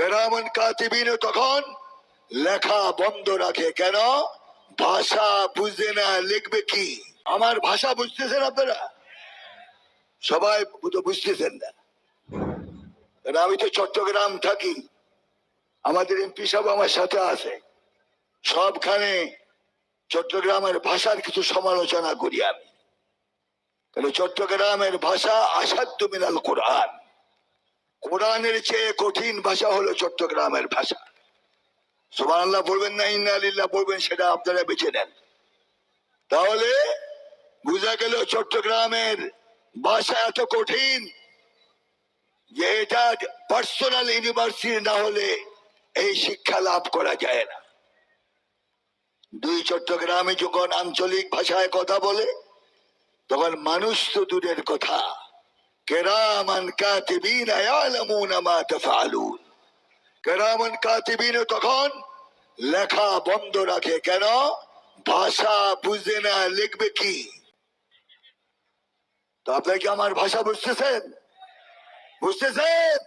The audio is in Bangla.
কেরামান কাতিবিন তখন লেখা বন্ধ রাখে। কেন? ভাষা বুঝে না, লিখবে কি? আমার ভাষা বুঝতেছেন আপনারা? সবাই তো বুঝতেছেন না। আমি তো চট্টগ্রাম থাকি, আমাদের এমপি সাহেব আমার সাথে আছে, সবখানে চট্টগ্রামের ভাষার কিছু সমালোচনা করি আমি। কারণ চট্টগ্রামের ভাষা আসাধ্য মিনাল কোরআন, কোরআনের চেয়ে কঠিন ভাষা হলো চট্টগ্রামের ভাষা। সুবহানাল্লাহ বলবেন না ইন্না লিল্লাহ বলবেন, সেটা আপনারা বেছে নেন। তাহলে বুঝা গেল চট্টগ্রামের ভাষা এত কঠিন যে এটা পার্সোনাল ইউনিভার্সিটি না হলে এই শিক্ষা লাভ করা যায় না। দুই চট্টগ্রামে যখন আঞ্চলিক ভাষায় কথা বলে তখন মানুষ তো দূরের কথা, কেরামান কাতিবিন ইয়ালামুনা মা তাফআলুন, কেরামান কাতিবিন তখন লেখা বন্ধ রাখে। কেন? ভাষা বুঝে না, লিখবে কি? তো আপনারা কি আমার ভাষা বুঝতেছেন? বুঝতেছেন?